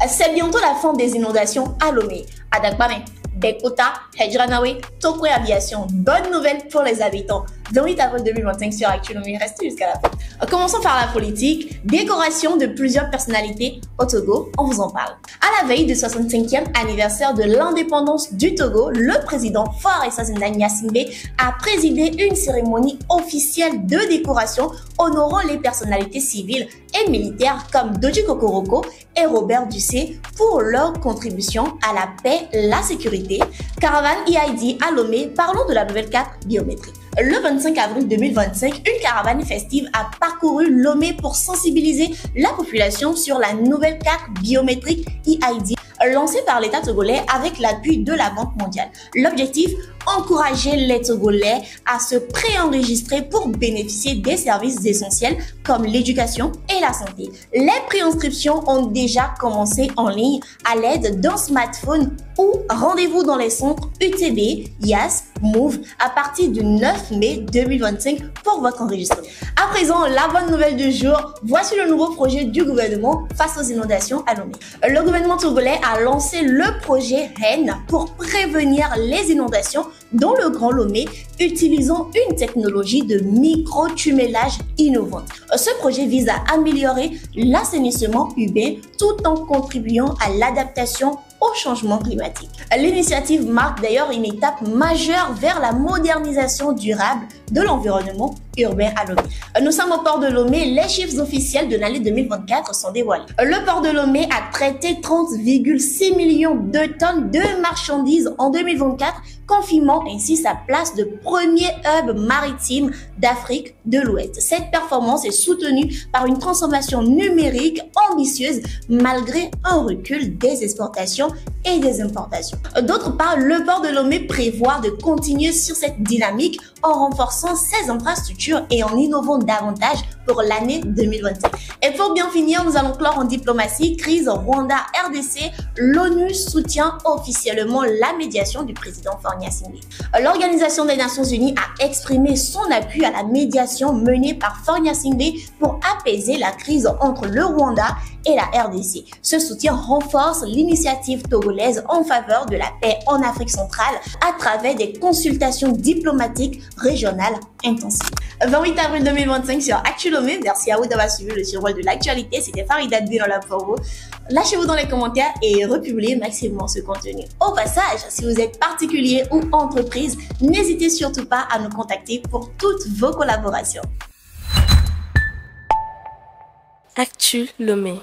C'est bientôt la fin des inondations à Lomé, à Dagbame, Bekota, Hedjranawe, Tokwe Aviation. Bonne nouvelle pour les habitants. 28 avril 2025 sur Actu Lomé, restez jusqu'à la fin. Commençons par la politique. Décoration de plusieurs personnalités au Togo, on vous en parle. À la veille du 65e anniversaire de l'indépendance du Togo, le président Faure Essasénda Gnassingbé a présidé une cérémonie officielle de décoration honorant les personnalités civiles et militaires comme Doji Kokoroko et Robert Ducé pour leur contribution à la paix, la sécurité. Caravane EID à Lomé, parlons de la nouvelle carte biométrique. Le 25 avril 2025, une caravane festive a parcouru Lomé pour sensibiliser la population sur la nouvelle carte biométrique EID lancée par l'État togolais avec l'appui de la Banque mondiale. L'objectif, encourager les Togolais à se préenregistrer pour bénéficier des services essentiels comme l'éducation et la santé. Les préinscriptions ont déjà commencé en ligne à l'aide d'un smartphone ou rendez-vous dans les centres UTB, YAS, Move à partir du 9 mai 2025 pour votre enregistrement. À présent, la bonne nouvelle du jour, voici le nouveau projet du gouvernement face aux inondations à Lomé. Le gouvernement togolais a lancé le projet REN pour prévenir les inondations dans le Grand Lomé, utilisant une technologie de micro-tumelage innovante. Ce projet vise à améliorer l'assainissement urbain tout en contribuant à l'adaptation au changement climatique. L'initiative marque d'ailleurs une étape majeure vers la modernisation durable de l'environnement urbain à Lomé. Nous sommes au port de Lomé, les chiffres officiels de l'année 2024 sont dévoilés. Le port de Lomé a traité 30,6 millions de tonnes de marchandises en 2024, confirmant ainsi sa place de premier hub maritime d'Afrique de l'Ouest. Cette performance est soutenue par une transformation numérique ambitieuse malgré un recul des exportations et des importations. D'autre part, le port de Lomé prévoit de continuer sur cette dynamique en renforçant ses infrastructures et en innovant davantage pour l'année 2025. Et pour bien finir, nous allons clore en diplomatie. Crise Rwanda-RDC, l'ONU soutient officiellement la médiation du président Faure Gnassingbé. L'Organisation des Nations Unies a exprimé son appui à la médiation menée par Faure Gnassingbé pour apaiser la crise entre le Rwanda et la RDC. Ce soutien renforce l'initiative togolaise en faveur de la paix en Afrique centrale à travers des consultations diplomatiques régionales intensives. 28 avril 2025 sur Actu Lomé. Merci à vous d'avoir suivi le survol de l'actualité. C'était Farida Dbinola pour vous. Lâchez-vous dans les commentaires et republiez maximum ce contenu. Au passage, si vous êtes particulier ou entreprise, n'hésitez surtout pas à nous contacter pour toutes vos collaborations. Actu Lomé.